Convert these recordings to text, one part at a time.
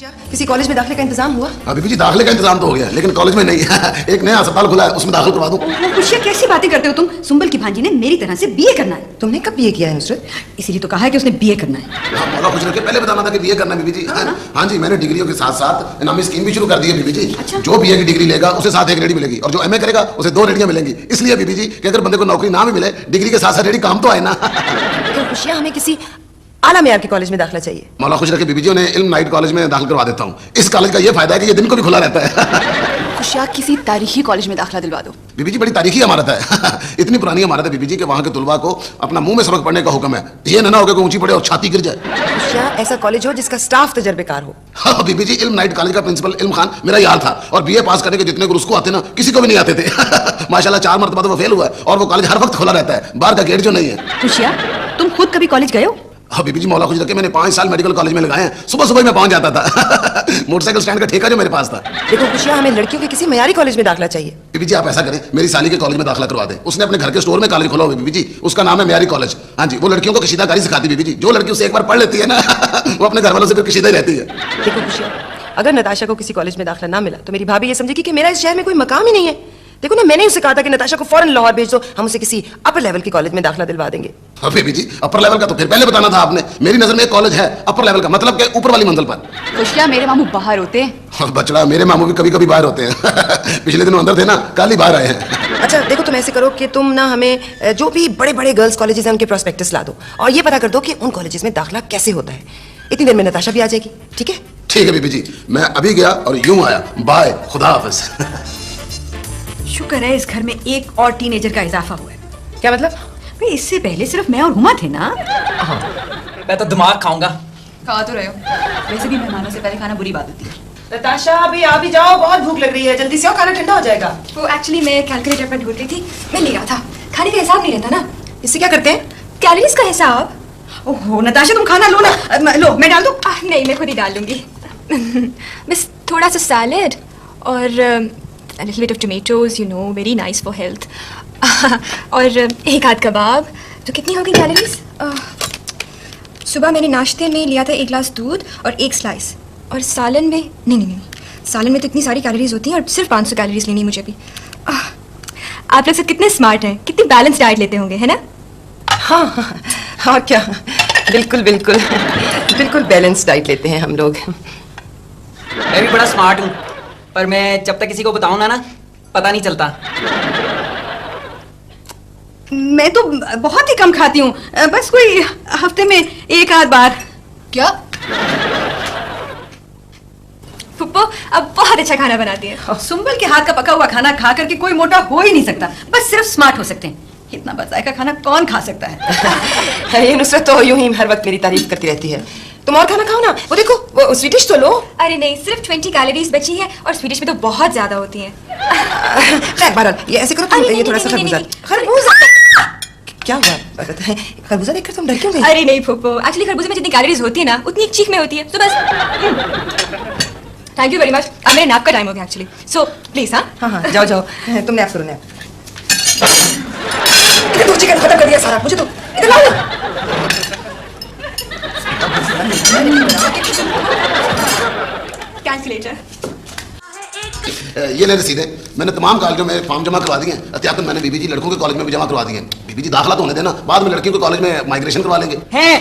किसी कॉलेज में दाखिले का इंतजाम हुआ? बीबी जी दाखिले का इंतजाम तो हो गया, लेकिन कॉलेज में नहीं। एक नया अस्पताल खुला है, उसमें दाखिल करवा दूं। खुशिया कैसी बातें करते हो तुम? सुंबल की भांजी ने मेरी तरह से बीए करना है। तुमने कब बीए किया है नुसरत? इसीलिए तो कहा है कि उसने बीए करना है। मौला खुश रखे, पहले बताना था कि बीए करना है बीबी जी। हाँ जी, मैंने डिग्रियों के साथ साथ इनामी स्कीम भी शुरू कर दी है बीबी जी। अच्छा? जो बीए की डिग्री लेगा उसे साथ एक रेडी मिलेगी, और जो एमए करेगा उसे 2 रेडियां मिलेंगी। इसलिए बीबी जी कि अगर बंदे को नौकरी ना भी मिले, डिग्री के साथ साथ रेडी काम तो आए ना। लेकिन खुशियाँ हमें किसी आला मेयार के कॉलेज में दाखिला चाहिए। मौला खुश रखे, बीबी जी उन्हें इल्म नाइट कॉलेज में दाखिल करवा देता हूँ। इस कॉलेज का ये फायदा है कि ये दिन को भी खुला रहता है। खुशिया किसी तारीखी कॉलेज में दाखिला दिलवा दो। बीबी जी बड़ी तारीखी इमारत है। इतनी पुरानी इमारत है बीबी जी कि वहाँ के तुलबा को अपना मुंह में सबक पढ़ने का हुक्म है। ये ना हो कि ऊंची पड़े और छाती गिर जाए। खुशियाँ ऐसा कॉलेज हो जिसका स्टाफ तजर्बेकार हो। हाँ बीबी जी, इल्म नाइट कॉलेज का प्रिंसिपल इल्म खान मेरा यार था, और बीए पास करने के जितने गुरु उसको आते ना, किसी को भी नहीं आते थे। माशाल्लाह 4 मरतबा तो वो फेल हुआ है, और वो कॉलेज हर वक्त खुला रहता है, बाहर का गेट जो नहीं है। खुशिया तुम खुद कभी कॉलेज गए हो? हाँ बीबी जी, मौला खुश रखे, मैंने 5 साल मेडिकल कॉलेज में लगाए हैं। सुबह सुबह मैं पहुंच जाता था। मोटरसाइकिल स्टैंड का ठेका जो मेरे पास था। देखो खुशियाँ, हमें लड़कियों के किसी मयारी कॉलेज में दाखिला चाहिए। बीबी जी आप ऐसा करें, मेरी साली के कॉलेज में दाखिला करवा दें। उसने अपने घर के स्टोर में कॉलेज खोला हुआ है बीबी जी, उसका नाम है म्यारी कॉलेज। हाँ जी, वो लड़कियों को कशीदाकारी सिखाती बीबी जी। जो लड़की उसे एक बार पढ़ लेती है ना, वो अपने घर वालों से फिर कशीदा ही रहती है। देखो खुशियाँ, अगर नताशा को किसी कॉलेज में दाखिला ना मिला तो मेरी भाभी ये समझेगी कि मेरा इस शहर में कोई मकाम ही नहीं है। देखो ना, मैंने उसे कहा था कि नताशा को फौरन लाहौर भेज दो, हम उसे किसी अपर लेवल के कॉलेज में दाखिला दिलवा देंगे। बेबी जी अपर लेवल का तो फिर पहले बताना था आपने। मेरी नजर में एक कॉलेज है अपर लेवल का, मतलब के ऊपर वाली मंजिल पर। खुशिया मेरे मामू बाहर होते हैं। बचड़ा, मेरे मामू भी कभी कभी बाहर होते हैं। पिछले दिनों अंदर थे ना, कल ही बाहर आए हैं। अच्छा देखो, तुम ऐसे करो कि तुम ना हमें जो भी बड़े बड़े गर्ल्स कॉलेजेस हैं उनके प्रोस्पेक्टस ला दो, और ये पता कर दो कि उन कॉलेजेस में दाखिला कैसे होता है। इतनी देर में नताशा भी आ जाएगी। ठीक है? ठीक है बीबी जी, मैं अभी गया और यूं आया। बाय, खुदा हाफिज। शुक्र है इस घर में एक और टीनेजर का इजाफा हुआ है। क्या मतलब? भाई इससे पहले सिर्फ मैं और हुमा थे ना। मैं तो दिमाग खाऊंगा। खा तो रहे हो, वैसे भी मेहमानों से पहले खाना बुरी बात होती है। नताशा अभी आ भी जाओ, बहुत भूख लग रही है, जल्दी से आओ, खाना ठंडा हो जाएगा। वो एक्चुअली मैं कैलकुलेटर पर ढूंढ रही थी, मैं ले रहा था। खाने का हिसाब नहीं रहता ना। इससे क्या करते हैं? कैलोरीज का हिसाब। ओहो नताशा तुम खाना लो ना। लो मैं डाल दूं? नहीं, मैं खुद ही डाल लूंगी। बस थोड़ा सा सैलेड और a little bit of tomatoes, you know, very nice for health. और एक आध कबाब। तो कितनी होगी कैलोरीज? सुबह मैंने नाश्ते में लिया था 1 गिलास दूध और 1 स्लाइस, और सालन में नहीं, सालन में तो इतनी सारी कैलोरीज होती हैं, और सिर्फ 500 कैलोरीज लेनी है मुझे भी। आप लोग सब कितने स्मार्ट हैं, कितनी बैलेंस डाइट लेते होंगे, है ना? हाँ, और क्या, बिल्कुल बिल्कुल बिल्कुल बैलेंस डाइट लेते हैं हम लोग। मैं भी बड़ा स्मार्ट हूँ, पर मैं जब तक किसी को बताऊंगा ना, पता नहीं चलता। मैं तो बहुत ही कम खाती हूँ, बस कोई हफ्ते में 1 आध बार। क्या? फुप्पो अब बहुत अच्छा खाना बनाती है। सुंबल के हाथ का पका हुआ खाना खा करके कोई मोटा हो ही नहीं सकता, बस सिर्फ स्मार्ट हो सकते हैं। इतना बजाय का खाना कौन खा सकता है? ये नुसरत तो यूं ही हर वक्त मेरी तारीफ करती रहती है। तुम और खाना खाओ ना, वो देखो वो स्वीडिश तो लो। अरे नहीं, सिर्फ 20 कैलोरीज बची है, और स्वीडिश में तो बहुत ज्यादा होती हैं। खैर बहरहाल, ये ऐसे करो, तुम ये थोड़ा सा खरबूजा। क्या हुआ? खरबूजा देखकर तुम डर क्यों गई? अरे नहीं फुप्पो, एक्चुअली खरबूजे में जितनी कैलोरीज होती है ना, उतनी एक चीख में होती है, तो बस। Thank you very much. अब मेरे नैप का टाइम हो गया एक्चुअली, सो प्लीज। हाँ, जाओ तुम नैप करो, नैप। तू चिकन खत्म कर दिया सारा, मुझे तो इधर लाओ ना। कैलकुलेटर। ये ले रसीदें, मैंने तमाम कॉलेजों में फॉर्म जमा करवा दिए हैं। एहतियातन मैंने बीबी जी लड़कों के कॉलेज में भी जमा करवा दिए हैं। बीबी जी दाखिला तो होने देना, बाद में लड़कियों के कॉलेज में माइग्रेशन करवा लेंगे। हैं,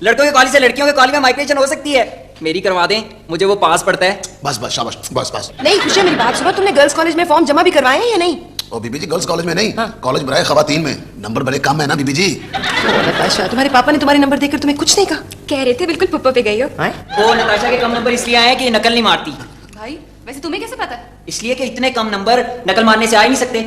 लड़कों के कॉलेज से लड़कियों के कॉलेज में माइग्रेशन हो सकती है। मेरी करवा दें, मुझे वो पास पड़ता है। बस शाबाश, बस। नहीं खुशियाँ, मेरी बात सुनो, तुमने गर्ल्स कॉलेज में फॉर्म जमा भी करवाए हैं या नहीं? ओ बीबी जी गर्ल्स कॉलेज में नहीं, कॉलेज बराए खवातीन में। नंबर बड़े कम है ना बीबी जी। नताशा, तुम्हारे पापा ने तुम्हारे नंबर देखकर तुम्हें कुछ नहीं कहा? कह रहे थे बिल्कुल पुप्पो पे गई हो। वो नताशा के कम नंबर इसलिए आए कि ये नकल नहीं मारती। भाई वैसे तुम्हें कैसे पता? इसलिए कि इतने कम नंबर नकल मारने से आ ही नहीं सकते।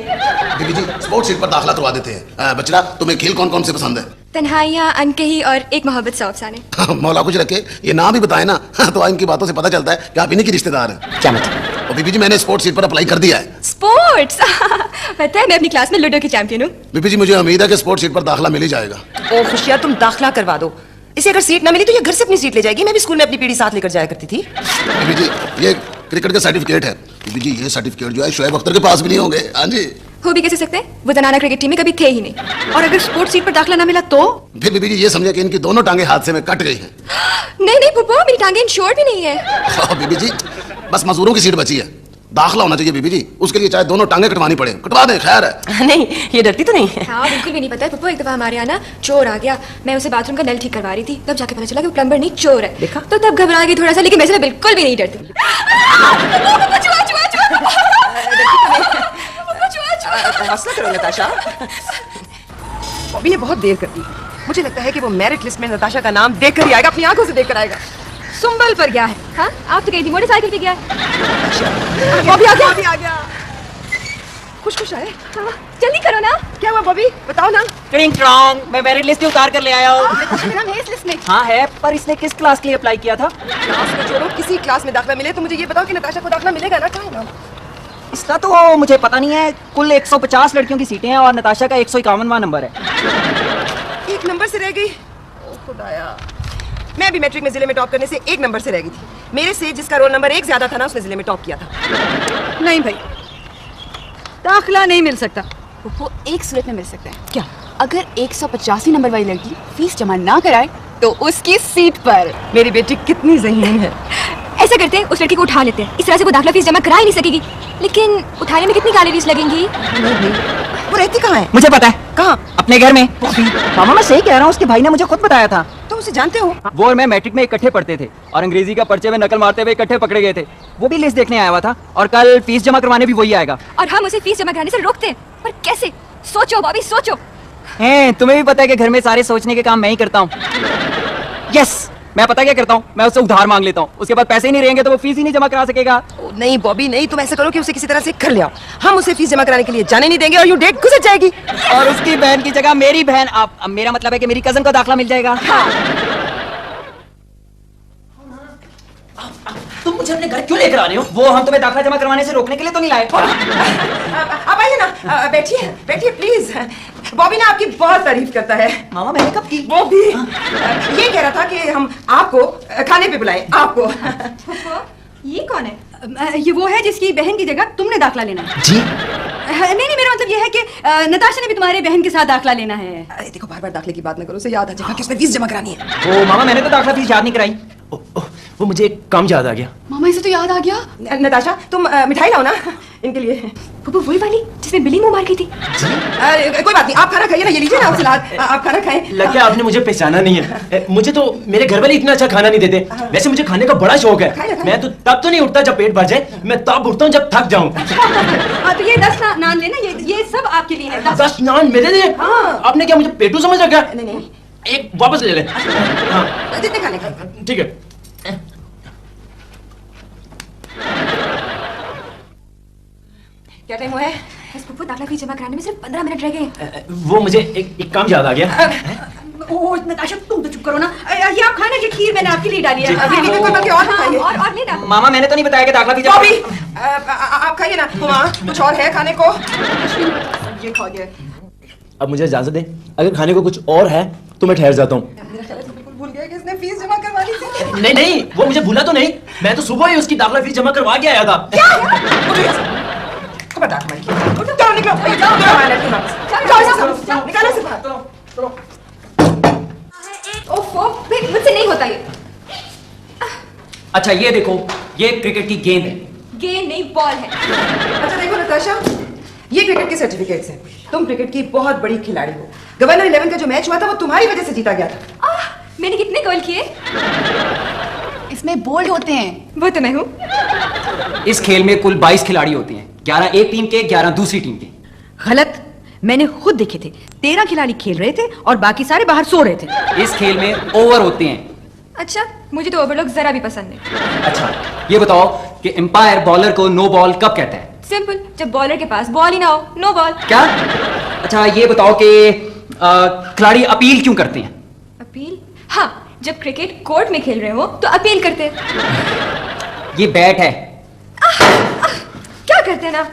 बीबी जी स्पोर्ट्स सीट पर दाखिला करवा देते हैं। बचड़ा, तुम्हें खेल कौन कौन से पसंद है? तन्हाइयाँ, अनकही और एक मोहब्बत सौ अफसाने। मौला कुछ रखे, ये नाम भी बताए ना, तो इनकी बातों से पता चलता है कि आप इन्हीं की रिश्तेदार हैं। क्या मतलब? और बीबी जी मैंने स्पोर्ट्स सीट पर अप्लाई कर दिया है। स्पोर्ट्स? पता है मैं अपनी क्लास में लूडो की चैंपियन हूँ। बीबी जी मुझे उम्मीद है कि स्पोर्ट्स सीट पर दाखिला मिल ही जाएगा। ओ खुशियाँ, तुम दाखिला करवा दो। इसे अगर सीट ना मिली तो ये घर से अपनी सीट ले जाएगी। मैं भी स्कूल में अपनी पीढ़ी साथ लेकर जाया करती थी। बीबी जी ये क्रिकेट का सर्टिफिकेट है। बीबी जी ये सर्टिफिकेट जो है शोएब अख्तर के पास भी नहीं होंगे। हाँ जी। हो भी कैसे सकते हैं, वो जनाना क्रिकेट टीम में कभी थे ही नहीं। और अगर स्पोर्ट्स सीट पर दाखिला ना मिला तो? फिर बीबी जी ये समझे कि इनकी दोनों टांगे हादसे में कट गई हैं। नहीं नहीं पुप्पो, मेरी टांगे इंश्योर्ड भी नहीं है। बीबी जी बस मजदूरों की सीट बची है, दाखिला होना चाहिए बीबी जी, उसके लिए चाहे दोनों टांगे कटवानी पड़े, कटवा दें, खैर है। नहीं, ये डरती तो नहीं है। हाँ बिल्कुल भी नहीं पता है पुप्पो। एक दफा हमारे यहाँ ना चोर आ गया, मैं उसे बाथरूम का नल ठीक करवा रही थी, तब जाके पता चला कि वो प्लम्बर नहीं चोर है। देखा? तो तब घबरा गई थोड़ा सा, लेकिन वैसे मैं बिल्कुल भी नहीं डरती। हौसला करो नताशा। बॉबी ये बहुत देर करती है, मुझे लगता है कि वो मेरिट लिस्ट में नताशा का नाम देख कर ही आएगा, अपनी आंखों से देख कर आएगा। सुंबल पर गया है। हाँ आप तो गई थी, मोटरसाइकिल पे गया है। बॉबी आ गया। खुश खुश आए। हाँ, जल्दी करो ना। क्या हुआ बॉबी, बताओ ना। ट्रिंग ट्रॉन्ग, मैं मेरिट लिस्ट उतार कर ले आया हूँ। मेरा नाम है इस लिस्ट में। हाँ है, पर इसने किस क्लास के लिए अप्लाई किया था? क्लास को छोड़ो, किसी क्लास में दाखिला मिले तो मुझे ये बताओ कि नताशा को दाखिला मिलेगा ना? क्या है इसका तो मुझे पता नहीं है। कुल 150 लड़कियों की सीटें हैं और नताशा का 151वां नंबर है। एक नंबर से रह गई। ओ खुदाया, मैं भी मैट्रिक में जिले में टॉप करने से एक नंबर से रह गई थी। मेरे से जिसका रोल नंबर 1 ज्यादा था ना, उसने जिले में टॉप किया था। नहीं भाई, दाखिला नहीं मिल सकता। वो एक सूरत में मिल सकता है। क्या? अगर 185 नंबर वाली लड़की फीस जमा ना कराए तो उसकी सीट पर। मेरी बेटी कितनी ज़हीन है। ऐसा करते हैं, उस लड़की को उठा लेते हैं, इस तरह से वो दाखिला फीस जमा करा ही नहीं सकेगी। लेकिन उठाने में कितनी कैलोरीज लगेंगी? वो रहती कहाँ है? मुझे पता है, कहाँ? अपने घर में। मामा मैं सही कह रहा हूँ, उसके भाई ने मुझे खुद बताया था। तुम उसे जानते हो? वो और मैं मैट्रिक में इकट्ठे पढ़ते थे और अंग्रेजी का पर्चे में नकल मारते हुए इकट्ठे पकड़े गए थे। वो भी लिस्ट देखने आया हुआ था और कल फीस जमा करवाने भी वही आएगा। और हम उसे फीस जमा कराने से रोकते हैं, पर कैसे? सोचो बॉबी सोचो। हैं, तुम्हें भी पता है कि घर में सारे सोचने के काम मैं ही करता हूँ। यस, मैं पता क्या करता हूँ, मैं उससे उधार मांग लेता हूँ। उसके बाद पैसे ही नहीं रहेंगे तो वो फीस ही नहीं जमा करा सकेगा। नहीं बॉबी नहीं, तुम ऐसा करो कि उसे किसी तरह से कर ले आओ। हम उसे फीस जमा कराने के लिए जाने नहीं देंगे और यूं डेट गुजर जाएगी। और उसकी बहन की जगह मेरी बहन, अब मेरा मतलब है कि मेरी कजन को दाखिला मिल जाएगा। तुम मुझे अपने घर क्यों लेकर आ रहे हो? वो हम तुम्हें दाखिला जमा करवाने से रोकने के लिए तो नहीं लाए। आप आइए ना, बैठिए बैठिए प्लीज। बॉबी ना आपकी बहुत तारीफ करता है। मामा मैंने कब की? बॉबी ये कह रहा था कि हम आपको खाने पे बुलाएं, आपको। ये कौन है? ये वो है जिसकी बहन की जगह तुमने दाखिला लेना है। जी? नहीं, मेरा मतलब ये है कि नताशा ने भी तुम्हारे बहन के साथ दाखिला लेना है। अरे देखो, बार बार दाखिले की बात न करो, उसे याद आ जाएगा कि उसने फीस जमा करानी है। ओ मामा मैंने तो दाखिला फीस याद नहीं कराई। वो मुझे एक काम याद आ गया। मामा इसे तो याद आ गया। नताशा तुम मिठाई लाओ ना इनके लिए। पुप्पो वही वाली जिसमें बिल्ली मुंह मार गई थी। कोई बात नहीं, आप खाना खाइए ना, ये लीजिए ना सलाद, आप खाना खाएं। लगता है आपने मुझे पहचाना नहीं है। मुझे तो मेरे घर वाले इतना अच्छा खाना नहीं देते। वैसे मुझे खाने का बड़ा शौक है। मैं तो तब तो नहीं उठता जब पेट भर जाए, मैं तब उठता हूँ जब थक जाऊं। तो ये 10 नान लेना, ये सब आपके लिए है। 10 नान मेरे लिए? आपने क्या मुझे पेटू समझ रखा? नहीं, एक वापस ले ले। हाँ जितने खाने का। ठीक है। क्या टाइम हुआ है? बस पुप्पो दाखिला फीस जमा कराने में सिर्फ 15 मिनट रह गए। वो मुझे एक काम याद आ गया। ओ नताशा तुम तो चुप करो ना। ये आप खाना, ये खीर मैंने आपके लिए डाली है। अभी भी कोई बाकी और खाइए। और लेना। मामा मैंने तो नहीं बताया कि दाखिला फीस बॉबी आप खाइए ना। हाँ कुछ और है खाने को? ये खा गया। अब मुझे इजाजत दें, अगर खाने को कुछ और है तो मैं ठहर जाता हूँ। मेरा ख्याल है तो बिल्कुल भूल गया कि इसने फीस जमा करवानी थी। नहीं, वो मुझे भूला तो नहीं। मैं तो सुबह ही उसकी दाखिला फीस जमा करवा के आया था। चलो निकलो, निकालो से बाहर। ओफो, मुझसे नहीं होता ये। अच्छा ये देखो, ये क्रिकेट की गेंद है। गेंद नहीं बॉल है। अच्छा देखो नताशा, ये क्रिकेट के सर्टिफिकेट्स हैं। तुम क्रिकेट की बहुत बड़ी खिलाड़ी हो। गवर्नर 11 का जो मैच हुआ था वो तुम्हारी वजह से जीता गया था। मैंने कितने गोल किए? इसमें बोल्ड होते हैं। वो तो मैं हूँ। इस खेल में कुल 22 खिलाड़ी होते हैं, 11 एक टीम के, 11 दूसरी टीम के। गलत, मैंने खुद देखे थे। 13 खिलाड़ी खेल रहे थे और बाकी सारे बाहर सो रहे थे। इस खेल में ओवर होते हैं। अच्छा, मुझे तो ओवरलॉक जरा भी पसंद नहीं। अच्छा ये बताओ कि एम्पायर बॉलर को नो बॉल कब कहता है? सिंपल, जब बॉलर के पास बॉल ही ना हो, नो बॉल। क्या? अच्छा ये बताओ कि खिलाड़ी अपील क्यों करते हैं? अपील? हाँ, जब क्रिकेट कोर्ट में खेल रहे हो तो अपील करते हैं। ये बैट है। क्या करते हैं ना,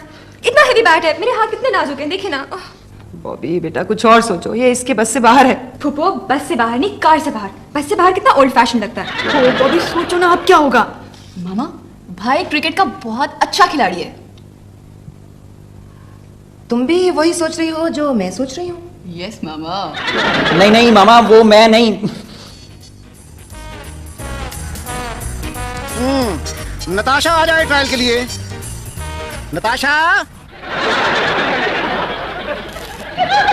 इतना हेवी बैट है, मेरे हाथ कितने नाजुक हैं, देखे ना। बॉबी बेटा कुछ और सोचो, ये इसके बस से बाहर है। फुप्पो बस से बाहर नहीं, कार से बाहर। बस से बाहर कितना ओल्ड फैशन लगता है। तो अभी सोचो ना अब क्या होगा। मामा भाई क्रिकेट का बहुत अच्छा खिलाड़ी है। तुम भी वही सोच रही हो जो मैं सोच रही हूँ? यस मामा। नहीं नहीं मामा, वो मैं नहीं। नताशा आ जाए ट्रायल के लिए। नताशा,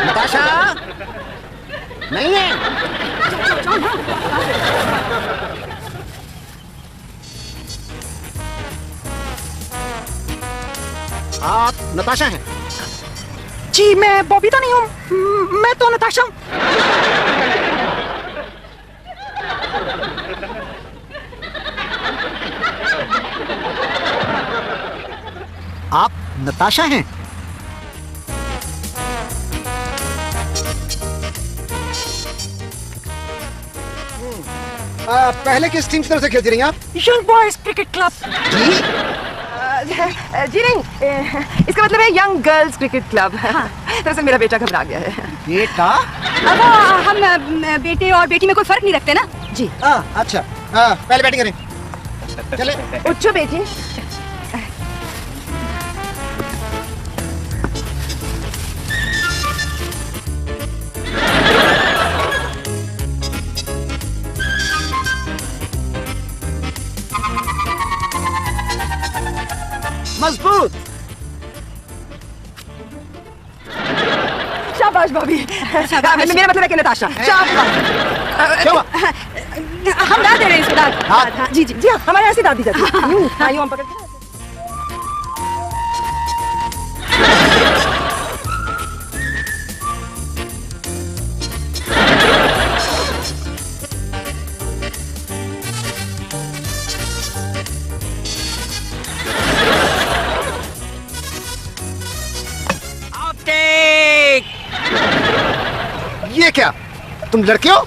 नताशा नहीं है। आप नताशा हैं? जी मैं बॉबी तो नहीं हूँ, मैं तो नताशा हूँ। आप नताशा हैं? पहले किस टीम की तरफ से खेलती रही आप? Young boys cricket club. जी? जी नहीं, इसका मतलब है यंग गर्ल्स क्रिकेट क्लब। दरअसल मेरा बेटा घबरा गया है। बेटा? अब हम बेटे और बेटी में कोई फर्क नहीं रखते ना। जी। अच्छा, पहले बैटिंग करें। चले। उठो बेटी। मजबूत। शाबाश बॉबी। मेरा मतलब है कि नताशा। शाबाश। क्या हुआ? हम दाद दे रहे हैं इसको, दाद। हाँ, जी जी जी हाँ, हमारे यहाँ से दाद दी जाती है। हाँ, यूँ हम पकड़ के। ये क्या? तुम लड़के हो?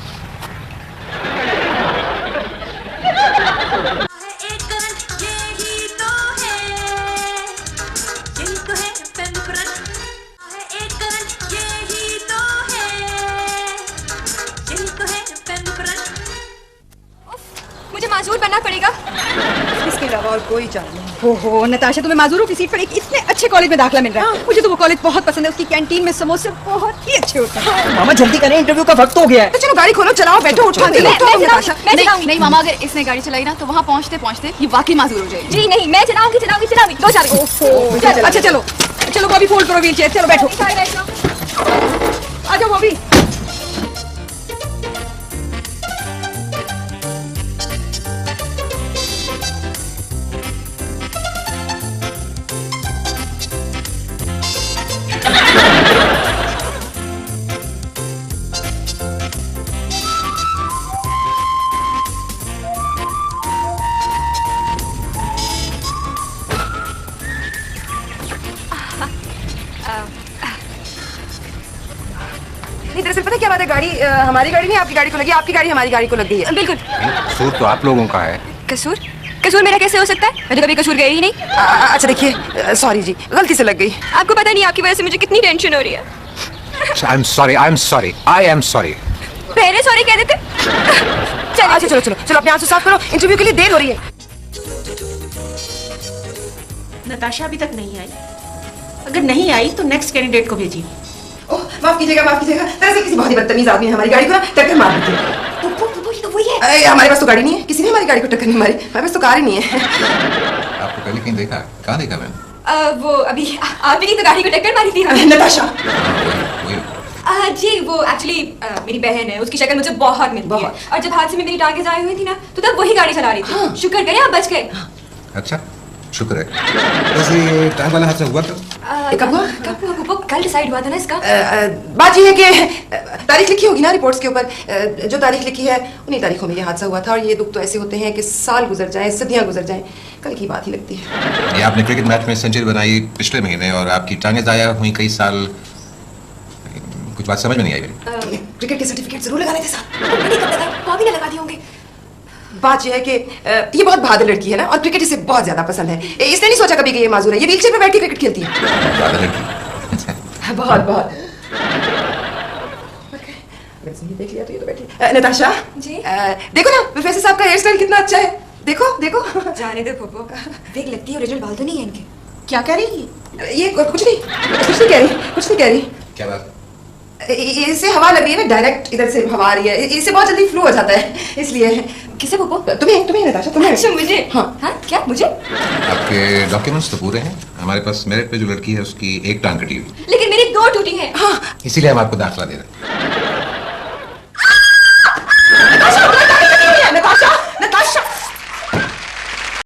मुझे माजूर बनना पड़ेगा। इसके अलावा और कोई चाल नहीं। ओहो नताशा, तुम्हें माजूरों की सीट पर एक इतने अच्छे कॉलेज में दाखिला मिल रहा है। मुझे तो वो कॉलेज बहुत पसंद है। उसकी कैंटीन में समोसे बहुत ही अच्छे होते हैं। मामा जल्दी करें, इंटरव्यू का वक्त हो गया है। तो चलो गाड़ी खोलो, चलाओ, बैठो, उठो। मैं चलाऊंगी। नहीं मामा, अगर इसने गाड़ी चलाई ना तो वहाँ पहुँचते पहुँचते ये वाकई माजूर हो जाएगी। जी नहीं, मैं चलाऊंगी चलाऊंगी चलाऊंगी। दो चाबी। अच्छा चलो चलो बॉबी, फोल्ड करो व्हील चेयर। चलो बैठो, आ जाओ बॉबी। नहीं, दरअसल पता है क्या बात है, गाड़ी हमारी गाड़ी नहीं आपकी गाड़ी को लगी, आपकी गाड़ी हमारी गाड़ी को लग गई है। बिल्कुल। कसूर तो आप लोगों का है। कसूर? कसूर मेरा कैसे हो सकता है? मैं तो कभी कसूर गई ही नहीं। अच्छा देखिए, सॉरी जी, गलती से लग गई। आपको पता नहीं, आपकी वजह से मुझे कितनी टेंशन हो रही है। I am sorry, I am sorry, I am sorry. पहले सॉरी कह देते। चलो अच्छा, चलो चलो चलो, अपने आंसू साफ करो, इंटरव्यू के लिए देर हो रही है। नताशा अभी तक नहीं आई। अगर नहीं आई तो नेक्स्ट कैंडिडेट को भेजिए। ओह, माफ कीजिएगा, माफ कीजिएगा। दरअसल किसी बहुत ही बदतमीज आदमी ने हमारी गाड़ी को ना टक्कर मार दी थी। तो वही है। हमारे पास तो गाड़ी नहीं है, किसी ने हमारी गाड़ी को टक्कर नहीं मारी। हमारे पास तो कार ही नहीं है। आपको पहले कहीं देखा? कहाँ देखा मैंने? वो अभी आपने की तो गाड़ी को टक्कर मारी थी। नताशा। जी वो एक्चुअली मेरी बहन है, उसकी शक्ल मुझे बहुत मिलती है। और जब हादसे में मेरी टांगें ज़ाये हुई थी ना, तो तब वही गाड़ी चला रही थी। शुक्र करे आप बच गए। अच्छा, शुक्र है। वैसे ये टाइम वाला हादसा हुआ था? कब हुआ? वो कल डिसाइड हुआ था ना इसका। बात ये है कि तारीख लिखी होगी ना रिपोर्ट्स के ऊपर, जो तारीख लिखी है उन्हीं तारीखों में ये हादसा हुआ था। और ये दुख तो ऐसे होते हैं कि साल गुजर जाए, सदियां गुजर जाएं, कल की बात ही लगती है। ये आपने क्रिकेट मैच में सेंचुरी बनाई पिछले महीने और आपकी टांगें ज़ाया हुई कई साल। कुछ बात समझ में नहीं आई मेरी। क्रिकेट के सर्टिफिकेट जरूर लगाने थे साथ। मैंने कब लगाए? भाभी ने लगा दिए होंगे। बात यह है कि ये बहुत बहादुर लड़की है ना, और क्रिकेट इसे बहुत ज्यादा पसंद है। इसने नहीं सोचा कभी कि ये माजूर है। ये व्हीलचेयर पे बैठ के क्रिकेट खेलती है। बहादुर लड़की। बहुत बहुत। अगर इसने ये देख लिया तो ये तो बैठी। नताशा जी? देखो ना, प्रोफेसर साहब का हेयर स्टाइल कितना अच्छा है। देखो देखो। जाने दो पोपो, विग लगती है, ओरिजिनल बाल तो नहीं है इनके। क्या कह रही? ये कुछ नहीं कह रही, कुछ नहीं कह रही। क्या बात? इससे हवा लग रही है ना, डायरेक्ट इधर से हवा आ रही है, इससे बहुत जल्दी फ्लू हो जाता है, इसलिए। किसे पोपो? तुम्हें नताशा, तुम्हें। अच्छा मुझे? हाँ हाँ क्या मुझे? आपके डॉक्यूमेंट्स तो पूरे हैं। हमारे पास मेरिट पे जो लड़की है उसकी एक टांग कटी हुई, लेकिन मेरी 2 टूटी हैं। हाँ इसीलिए हम आपको दाखिला दे रहे हैं।